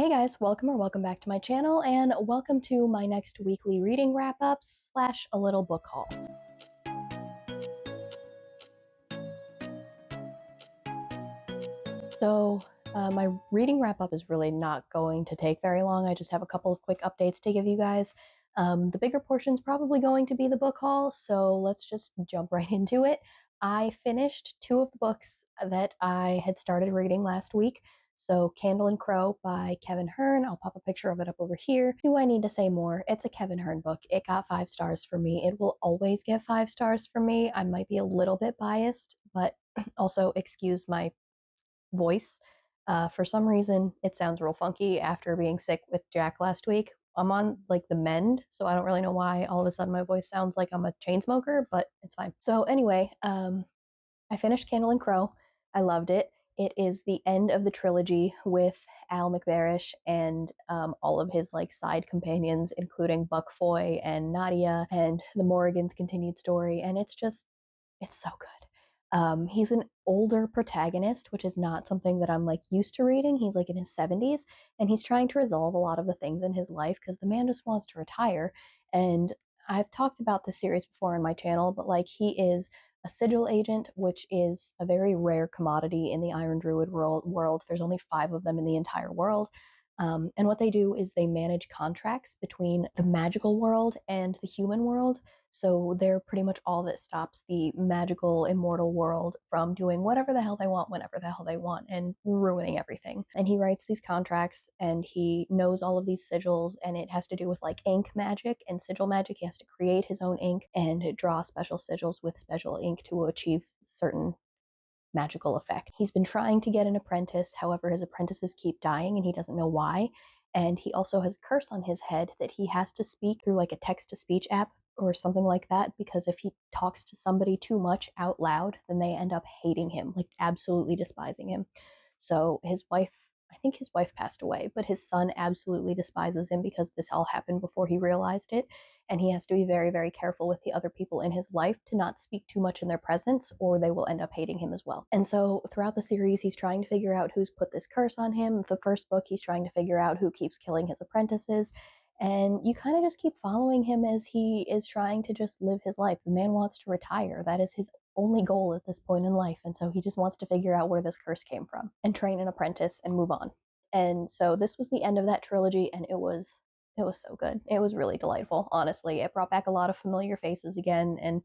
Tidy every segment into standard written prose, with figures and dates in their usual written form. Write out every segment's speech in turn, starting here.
Hey guys, welcome back to my channel, and welcome to my next weekly reading wrap-up / a little book haul. So, my reading wrap-up is really not going to take very long. I just have a couple of quick updates to give you guys. The bigger portion is probably going to be the book haul, so let's just jump right into it. I finished two of the books that I had started reading last week. So, Candle and Crow by Kevin Hearn. I'll pop a picture of it up over here. Do I need to say more? It's a Kevin Hearn book. It got 5 stars for me. It will always get 5 stars for me. I might be a little bit biased, but also excuse my voice. For some reason, it sounds real funky after being sick with Jack last week. I'm on like the mend, so I don't really know why all of a sudden my voice sounds like I'm a chain smoker, but it's fine. So anyway, I finished Candle and Crow. I loved it. It is the end of the trilogy with Al McBarish and all of his like side companions, including Buck Foy and Nadia and the Morrigan's continued story, and it's so good. He's an older protagonist, which is not something that I'm like used to reading. He's like in his 70s, and he's trying to resolve a lot of the things in his life because the man just wants to retire. And I've talked about this series before on my channel, but like he is a sigil agent, which is a very rare commodity in the Iron Druid world. There's only 5 of them in the entire world. And what they do is they manage contracts between the magical world and the human world. So they're pretty much all that stops the magical, immortal world from doing whatever the hell they want, whenever the hell they want, and ruining everything. And he writes these contracts and he knows all of these sigils, and it has to do with like ink magic and sigil magic. He has to create his own ink and draw special sigils with special ink to achieve certain magical effect. He's been trying to get an apprentice, however, his apprentices keep dying and he doesn't know why. And he also has a curse on his head that he has to speak through like a text to speech app or something like that, because if he talks to somebody too much out loud, then they end up hating him, like absolutely despising him. So his wife, I think his wife passed away, but his son absolutely despises him because this all happened before he realized it. And he has to be very, very careful with the other people in his life to not speak too much in their presence, or they will end up hating him as well. And so throughout the series, he's trying to figure out who's put this curse on him. The first book, he's trying to figure out who keeps killing his apprentices. And you kind of just keep following him as he is trying to just live his life. The man wants to retire. That is his only goal at this point in life. And so he just wants to figure out where this curse came from and train an apprentice and move on. And so this was the end of that trilogy, and it was so good. It was really delightful, honestly. It brought back a lot of familiar faces again, and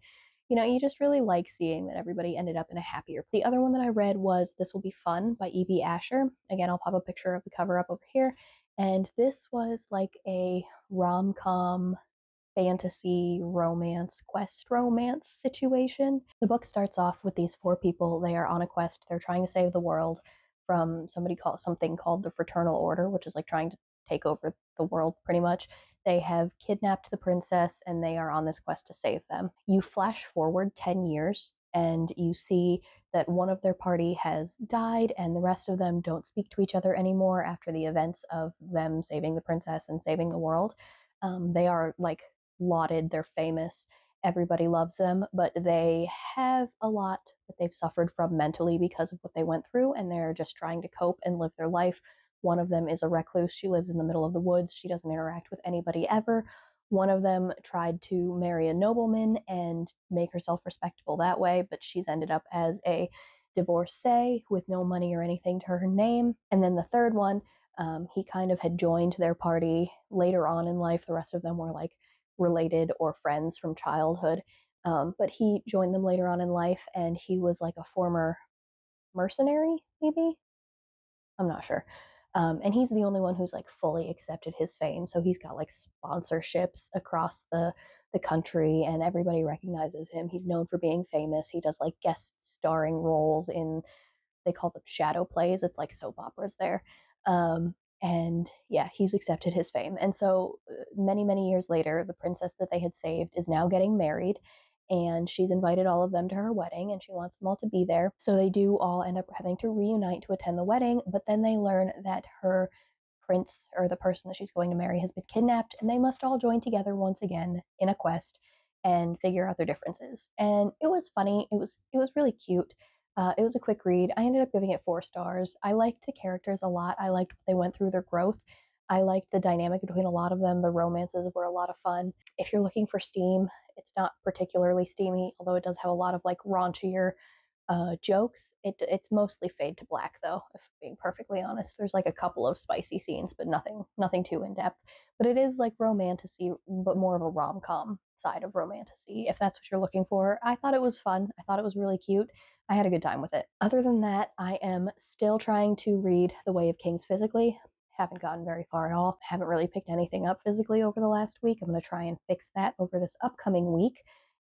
you just really like seeing that everybody ended up in a happier place. The other one that I read was This Will Be Fun by E.B. Asher. Again, I'll pop a picture of the cover up over here. And this was like a rom-com fantasy romance, quest romance situation. The book starts off with these 4 people. They are on a quest. They're trying to save the world from something called the Fraternal Order, which is like trying to take over the world pretty much. They have kidnapped the princess and they are on this quest to save them. You flash forward 10 years and you see that one of their party has died and the rest of them don't speak to each other anymore after the events of them saving the princess and saving the world. They are like lauded, they're famous, everybody loves them, but they have a lot that they've suffered from mentally because of what they went through, and they're just trying to cope and live their life. One of them is a recluse. She lives in the middle of the woods. She doesn't interact with anybody ever. One of them tried to marry a nobleman and make herself respectable that way, but she's ended up as a divorcee with no money or anything to her name. And then the third one, he kind of had joined their party later on in life. The rest of them were like related or friends from childhood. But he joined them later on in life, and he was like a former mercenary, maybe? I'm not sure. And he's the only one who's like fully accepted his fame. So he's got like sponsorships across the country, and everybody recognizes him. He's known for being famous. He does like guest starring roles in, they call them shadow plays. It's like soap operas there. And yeah, he's accepted his fame. And so many, many years later, the princess that they had saved is now getting married, and she's invited all of them to her wedding and she wants them all to be there. So they do all end up having to reunite to attend the wedding, but then they learn that her prince, or the person that she's going to marry, has been kidnapped, and they must all join together once again in a quest and figure out their differences. And it was funny. It was really cute. It was a quick read. I ended up giving it 4 stars. I liked the characters a lot. I liked what they went through their growth. I liked the dynamic between a lot of them. The romances were a lot of fun. If you're looking for steam, it's not particularly steamy, although it does have a lot of like raunchier jokes. It's mostly fade to black though, if being perfectly honest. There's like a couple of spicy scenes, but nothing too in depth. But it is like romantasy, but more of a rom com side of romantasy. If that's what you're looking for, I thought it was fun. I thought it was really cute. I had a good time with it. Other than that, I am still trying to read The Way of Kings physically. Haven't gotten very far at all. Haven't really picked anything up physically over the last week. I'm going to try and fix that over this upcoming week.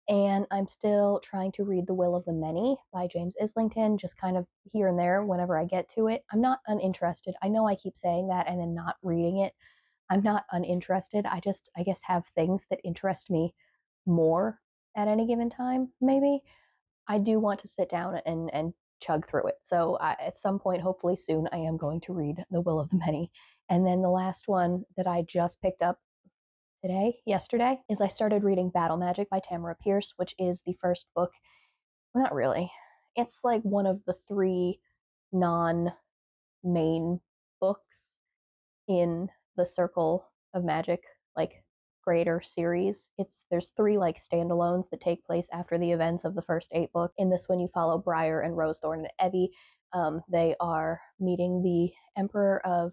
And I'm still trying to read The Will of the Many by James Islington, just kind of here and there whenever I get to it. I'm not uninterested. I know I keep saying that and then not reading it. I'm not uninterested. I guess, have things that interest me more at any given time, maybe. I do want to sit down and chug through it. So at some point, hopefully soon, I am going to read The Will of the Many. And then the last one that I just picked up yesterday, is I started reading Battle Magic by Tamara Pierce, which is the first book. Well, not really. It's like one of the 3 non main books in the Circle of Magic, like greater series. There's 3 like standalones that take place after the events of the first 8 books. In this one, you follow Briar and Rosethorn and Evie. They are meeting the Emperor of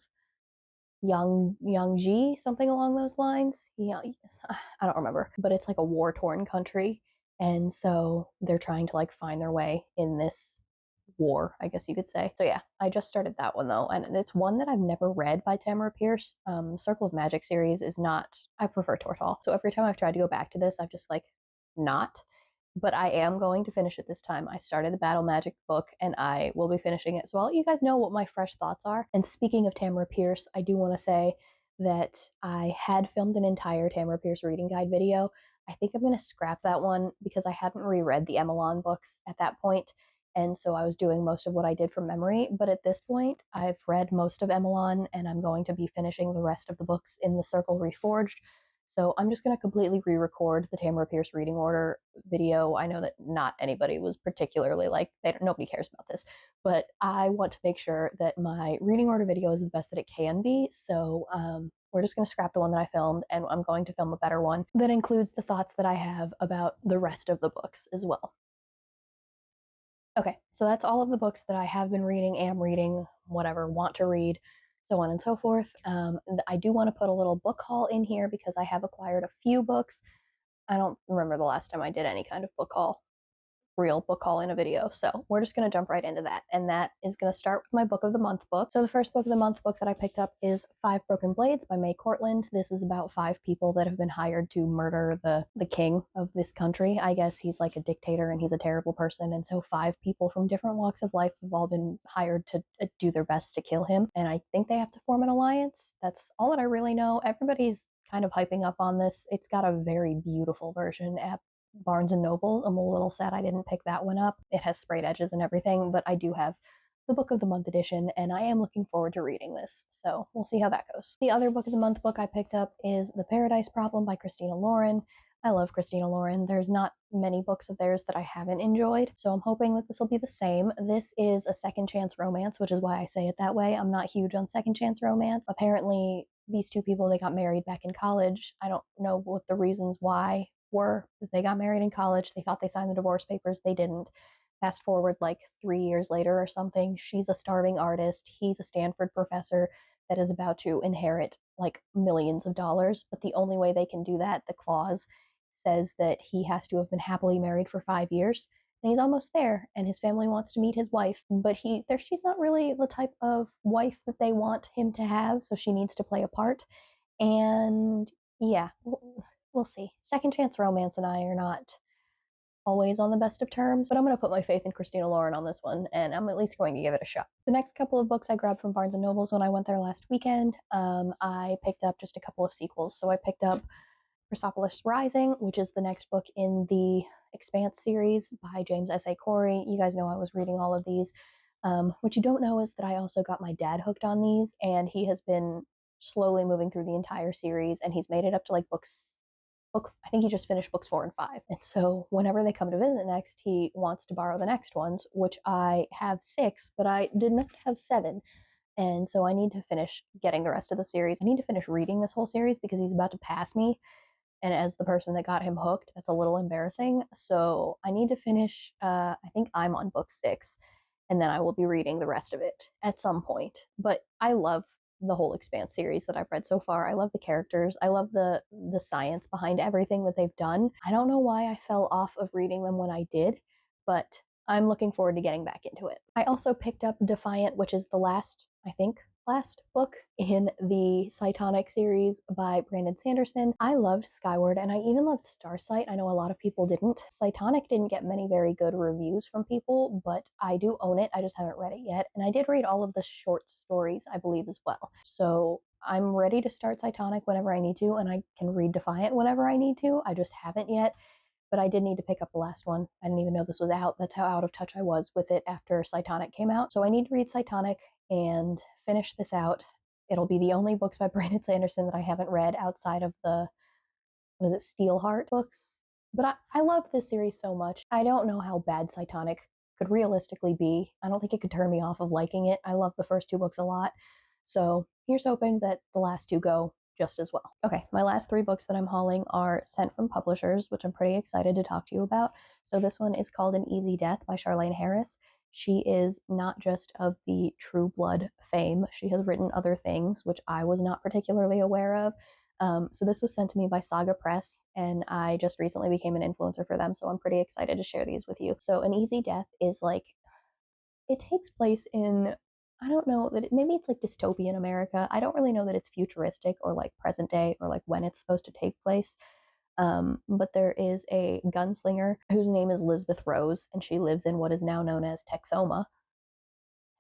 Yangji, something along those lines. Yeah, I don't remember, but it's like a war torn country, and so they're trying to like find their way in this war, I guess you could say. So yeah, I just started that one though, and it's one that I've never read by Tamara Pierce. The Circle of Magic series is not. I prefer Tortal, so every time I've tried to go back to this, I've just like not, but I am going to finish it this time. I started the Battle Magic book and I will be finishing it. So I'll let you guys know what my fresh thoughts are. And speaking of Tamara Pierce, I do want to say that I had filmed an entire Tamara Pierce reading guide video. I think I'm going to scrap that one because I hadn't reread the Emelon books at that point, and so I was doing most of what I did from memory. But at this point, I've read most of Emelon, and I'm going to be finishing the rest of the books in the Circle Reforged. So I'm just going to completely re-record the Tamara Pierce reading order video. I know that not anybody was particularly like, nobody cares about this, but I want to make sure that my reading order video is the best that it can be. So we're just going to scrap the one that I filmed, and I'm going to film a better one that includes the thoughts that I have about the rest of the books as well. Okay, so that's all of the books that I have been reading, am reading, whatever, want to read, so on and so forth. I do want to put a little book haul in here because I have acquired a few books. I don't remember the last time I did any kind of book haul, real book haul in a video. So we're just going to jump right into that. And that is going to start with my book of the month book. So the first book of the month book that I picked up is Five Broken Blades by May Cortland. This is about 5 people that have been hired to murder the king of this country. I guess he's like a dictator and he's a terrible person. And so 5 people from different walks of life have all been hired to do their best to kill him. And I think they have to form an alliance. That's all that I really know. Everybody's kind of hyping up on this. It's got a very beautiful version at Barnes and Noble. I'm a little sad I didn't pick that one up. It has sprayed edges and everything, but I do have the Book of the Month edition, and I am looking forward to reading this. So we'll see how that goes. The other Book of the Month book I picked up is The Paradise Problem by Christina Lauren. I love Christina Lauren. There's not many books of theirs that I haven't enjoyed, so I'm hoping that this will be the same. This is a second chance romance, which is why I say it that way. I'm not huge on second chance romance. Apparently, these 2 people, they got married back in college. I don't know what the reasons why were that they got married in college. They thought they signed the divorce papers. They didn't. Fast forward like 3 years later or something, she's a starving artist. He's a Stanford professor that is about to inherit like millions of dollars. But the only way they can do that, the clause says that he has to have been happily married for 5 years. And he's almost there, and his family wants to meet his wife, but she's not really the type of wife that they want him to have, so she needs to play a part. And yeah, we'll see. Second chance romance and I are not always on the best of terms, but I'm going to put my faith in Christina Lauren on this one, and I'm at least going to give it a shot. The next couple of books I grabbed from Barnes & Nobles when I went there last weekend, I picked up just a couple of sequels. So I picked up Persepolis Rising, which is the next book in the Expanse series by James S.A. Corey. You guys know I was reading all of these. What you don't know is that I also got my dad hooked on these, and he has been slowly moving through the entire series, and he's made it up to like book I think he just finished books 4 and 5. And so whenever they come to visit next, he wants to borrow the next ones, which I have 6, but I did not have 7. And so I need to finish getting the rest of the series. I need to finish reading this whole series because he's about to pass me. And as the person that got him hooked, that's a little embarrassing. So I need to finish, I think I'm on book 6, and then I will be reading the rest of it at some point. But I love the whole Expanse series that I've read so far. I love the characters. I love the science behind everything that they've done. I don't know why I fell off of reading them when I did, but I'm looking forward to getting back into it. I also picked up Defiant, which is the last book in the Cytonic series by Brandon Sanderson. I loved Skyward, and I even loved Starsight. I know a lot of people didn't. Cytonic didn't get many very good reviews from people, but I do own it. I just haven't read it yet. And I did read all of the short stories, I believe, as well. So I'm ready to start Cytonic whenever I need to, and I can read Defiant whenever I need to. I just haven't yet. But I did need to pick up the last one. I didn't even know this was out. That's how out of touch I was with it after Cytonic came out. So I need to read Cytonic and finish this out. It'll be the only books by Brandon Sanderson that I haven't read outside of the, what is it, Steelheart books. But I love this series so much. I don't know how bad Cytonic could realistically be. I don't think it could turn me off of liking it. I love the first 2 books a lot. So here's hoping that the last 2 go just as well. Okay, my last 3 books that I'm hauling are sent from publishers, which I'm pretty excited to talk to you about. So this one is called An Easy Death by Charlaine Harris. She is not just of the True Blood fame. She has written other things, which I was not particularly aware of. So this was sent to me by Saga Press, and I just recently became an influencer for them, so I'm pretty excited to share these with you. So An Easy Death is like, it takes place in, I don't know that maybe it's like dystopian America. I don't really know that it's futuristic or like present day or like when it's supposed to take place. But there is a gunslinger whose name is Lisbeth Rose, and she lives in what is now known as Texoma,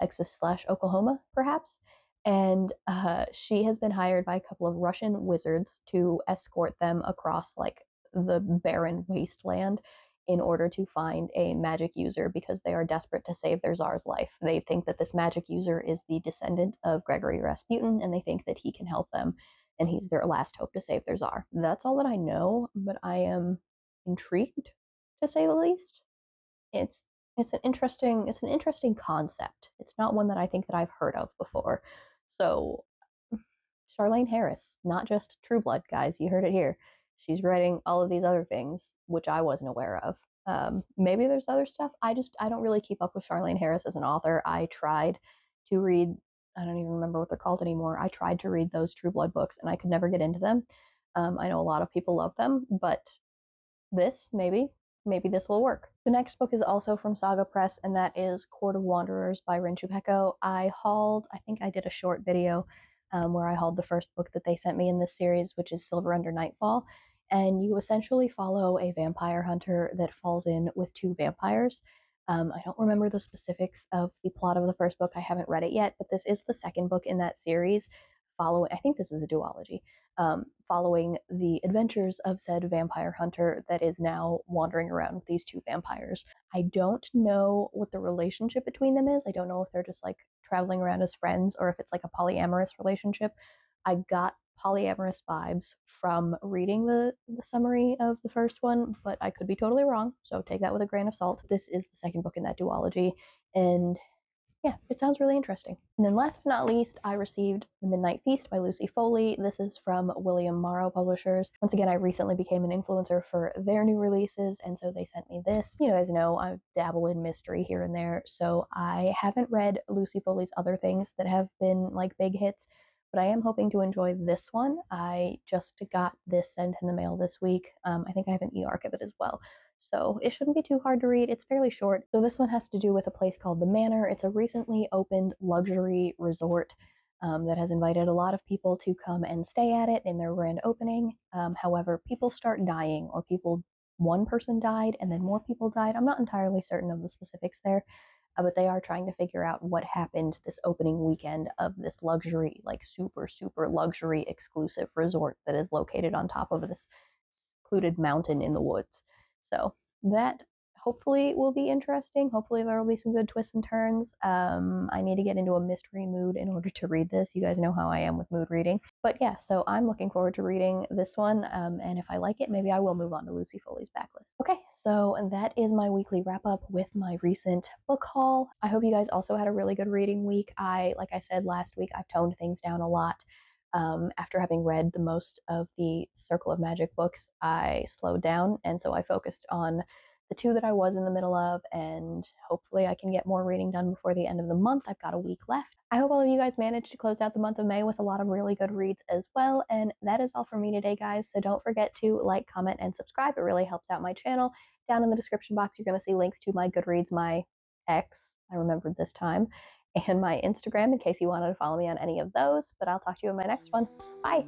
Texas/Oklahoma, perhaps. And she has been hired by a couple of Russian wizards to escort them across like the barren wasteland in order to find a magic user because they are desperate to save their czar's life. They think that this magic user is the descendant of Gregory Rasputin, and they think that he can help them, and he's their last hope to save their czar. That's all that I know, but I am intrigued, to say the least. It's it's an interesting concept. It's not one that I think that I've heard of before. So Charlaine Harris, not just True Blood, guys. You heard it here. She's writing all of these other things, which I wasn't aware of. Maybe there's other stuff. I don't really keep up with Charlaine Harris as an author. I tried to read. I don't even remember what they're called anymore. I tried to read those True Blood books, and I could never get into them. I know a lot of people love them, but this maybe this will work. The next book is also from Saga Press, and that is Court of Wanderers by Rin Chupeco. I think I did a short video where I hauled the first book that they sent me in this series, which is Silver Under Nightfall. And you essentially follow a vampire hunter that falls in with 2 vampires. I don't remember the specifics of the plot of the first book. I haven't read it yet, but this is the second book in that series. I think this is a duology, following the adventures of said vampire hunter that is now wandering around with these 2 vampires. I don't know what the relationship between them is. I don't know if they're just like traveling around as friends or if it's like a polyamorous relationship. I got polyamorous vibes from reading the summary of the first one, but I could be totally wrong, so take that with a grain of salt. This is the second book in that duology, and yeah, it sounds really interesting. And then last but not least, I received The Midnight Feast by Lucy Foley. This is from William Morrow Publishers. Once again, I recently became an influencer for their new releases, and so they sent me this. You guys know I dabble in mystery here and there, so I haven't read Lucy Foley's other things that have been like big hits, but I am hoping to enjoy this one. I just got this sent in the mail this week. I think I have an e-arc of it as well. So it shouldn't be too hard to read. It's fairly short. So this one has to do with a place called The Manor. It's a recently opened luxury resort that has invited a lot of people to come and stay at it in their grand opening. However, people start dying, or one person died and then more people died. I'm not entirely certain of the specifics there, but they are trying to figure out what happened this opening weekend of this luxury, like super, super luxury exclusive resort that is located on top of this secluded mountain in the woods. So that hopefully will be interesting. Hopefully there will be some good twists and turns. I need to get into a mystery mood in order to read this. You guys know how I am with mood reading. But yeah, so I'm looking forward to reading this one. And if I like it, maybe I will move on to Lucy Foley's backlist. Okay, so that is my weekly wrap up with my recent book haul. I hope you guys also had a really good reading week. Like I said last week, I've toned things down a lot. After having read the most of the Circle of Magic books, I slowed down, and so I focused on the two that I was in the middle of, and hopefully I can get more reading done before the end of the month. I've got a week left. I hope all of you guys managed to close out the month of May with a lot of really good reads as well, and that is all for me today, guys. So don't forget to like, comment, and subscribe. It really helps out my channel. Down in the description box, you're going to see links to my Goodreads, my X, I remembered this time, and my Instagram in case you wanted to follow me on any of those. But I'll talk to you in my next one. Bye.